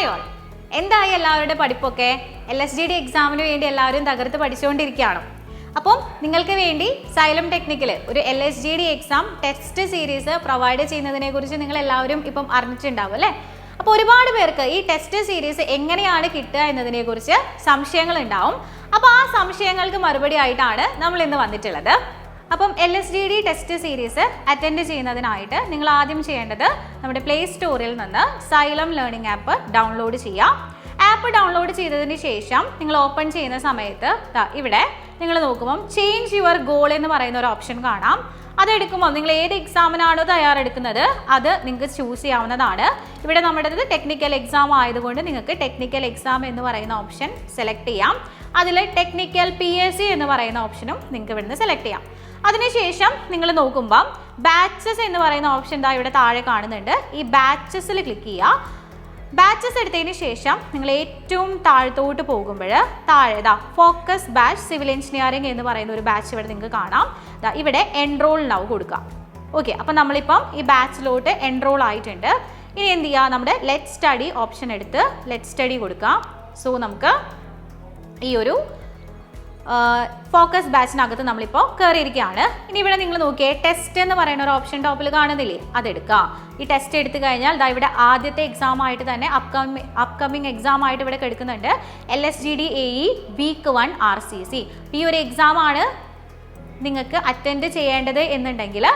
Hi all, എന്തായി എല്ലാവരുടെ പഠിപ്പൊക്കെ? LSGD എക്സാമിന് വേണ്ടി എല്ലാവരും തകർത്ത് പഠിച്ചുകൊണ്ടിരിക്കുകയാണ്. അപ്പം നിങ്ങൾക്ക് വേണ്ടി സൈലം ടെക്നിക്കൽ ഒരു LSGD exam test series provide ചെയ്യുന്നതിനെ കുറിച്ച് നിങ്ങൾ എല്ലാവരും ഇപ്പം അറിഞ്ഞിട്ടുണ്ടാവും അല്ലേ? അപ്പോൾ ഒരുപാട് പേർക്ക് ഈ ടെസ്റ്റ് സീരീസ് എങ്ങനെയാണ് കിട്ടുക എന്നതിനെ കുറിച്ച് സംശയങ്ങൾ ഉണ്ടാവും. അപ്പോൾ ആ സംശയങ്ങൾക്ക് മറുപടി ആയിട്ടാണ് നമ്മൾ ഇന്ന് വന്നിട്ടുള്ളത്. അപ്പം LSGD ടെസ്റ്റ് സീരീസ് അറ്റൻഡ് ചെയ്യുന്നതിനായിട്ട് നിങ്ങൾ ആദ്യം ചെയ്യേണ്ടത് നമ്മുടെ പ്ലേ സ്റ്റോറിൽ നിന്ന് സൈലം ലേണിംഗ് ആപ്പ് ഡൗൺലോഡ് ചെയ്യുക. ആപ്പ് ഡൗൺലോഡ് ചെയ്തതിന് ശേഷം നിങ്ങൾ ഓപ്പൺ ചെയ്യുന്ന സമയത്ത് ഇവിടെ നിങ്ങൾ നോക്കുമ്പം ചേഞ്ച് യുവർ ഗോൾ എന്ന് പറയുന്ന ഒരു ഓപ്ഷൻ കാണാം. അതെടുക്കുമ്പോൾ നിങ്ങൾ ഏത് എക്സാമിനാണോ തയ്യാറെടുക്കുന്നത് അത് നിങ്ങൾക്ക് ചൂസ് ചെയ്യാവുന്നതാണ്. ഇവിടെ നമ്മുടേത് ടെക്നിക്കൽ എക്സാം ആയതുകൊണ്ട് നിങ്ങൾക്ക് ടെക്നിക്കൽ എക്സാം എന്ന് പറയുന്ന ഓപ്ഷൻ സെലക്ട് ചെയ്യാം. അതിൽ ടെക്നിക്കൽ PSC എന്ന് പറയുന്ന ഓപ്ഷനും നിങ്ങൾക്ക് ഇവിടുന്ന് സെലക്ട് ചെയ്യാം. അതിനുശേഷം നിങ്ങൾ നോക്കുമ്പം ബാച്ചസ് എന്ന് പറയുന്ന ഓപ്ഷൻ ഇവിടെ താഴെ കാണുന്നുണ്ട്. ഈ ബാച്ചസിൽ ക്ലിക്ക് ചെയ്യുക. ബാച്ചസ് എടുത്തതിന് ശേഷം നിങ്ങൾ ഏറ്റവും താഴത്തോട്ട് പോകുമ്പോൾ താഴെ ഫോക്കസ് ബാച്ച് സിവിൽ എഞ്ചിനീയറിംഗ് എന്ന് പറയുന്ന ഒരു ബാച്ച് ഇവിടെ നിങ്ങൾക്ക് കാണാം. ഇവിടെ എൻറോൾ നൗ കൊടുക്കുക. ഓക്കെ, അപ്പം നമ്മളിപ്പം ഈ ബാച്ചിലോട്ട് എൻറോൾ ആയിട്ടുണ്ട്. ഇനി എന്ത് ചെയ്യുക, നമ്മുടെ ലെറ്റ് സ്റ്റഡി ഓപ്ഷൻ എടുത്ത് ലെറ്റ് സ്റ്റഡി കൊടുക്കാം. സോ നമുക്ക് ഈ ഒരു ഫോക്കസ് ബാച്ചിനകത്ത് നമ്മളിപ്പോൾ കയറിയിരിക്കുകയാണ്. ഇനി ഇവിടെ നിങ്ങൾ നോക്കിയേ, ടെസ്റ്റ് എന്ന് പറയുന്ന ഒരു ഓപ്ഷൻ ടോപ്പിൽ കാണുന്നില്ലേ, അതെടുക്കാം. ഈ ടെസ്റ്റ് എടുത്തു കഴിഞ്ഞാൽ ഇവിടെ ആദ്യത്തെ എക്സാം ആയിട്ട് തന്നെ അപ്കമിങ് എക്സാം ആയിട്ട് ഇവിടെ കിടക്കുന്നുണ്ട് LSGD AE വീക്ക് 1 RCC. ഈ ഒരു എക്സാം ആണ് നിങ്ങൾക്ക് അറ്റൻഡ് ചെയ്യേണ്ടത് എന്നുണ്ടെങ്കിൽ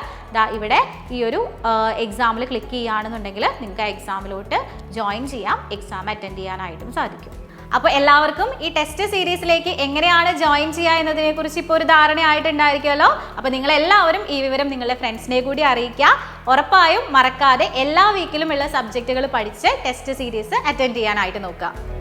ഇവിടെ ഈ ഒരു എക്സാമിൽ ക്ലിക്ക് ചെയ്യുകയാണെന്നുണ്ടെങ്കിൽ നിങ്ങൾക്ക് ആ എക്സാമിലോട്ട് ജോയിൻ ചെയ്യാം, എക്സാം അറ്റൻഡ് ചെയ്യാനായിട്ടും സാധിക്കും. അപ്പോൾ എല്ലാവർക്കും ഈ ടെസ്റ്റ് സീരീസിലേക്ക് എങ്ങനെയാണ് ജോയിൻ ചെയ്യുക എന്നതിനെ കുറിച്ച് ഇപ്പോൾ ഒരു ധാരണയായിട്ടുണ്ടായിരിക്കുമല്ലോ. അപ്പോൾ നിങ്ങൾ എല്ലാവരും ഈ വിവരം നിങ്ങളുടെ ഫ്രണ്ട്സിനെ കൂടി അറിയിക്കുക. ഉറപ്പായും മറക്കാതെ എല്ലാ വീക്കിലുമുള്ള സബ്ജക്റ്റുകൾ പഠിച്ച് ടെസ്റ്റ് സീരീസ് അറ്റൻഡ് ചെയ്യാനായിട്ട് നോക്കുക.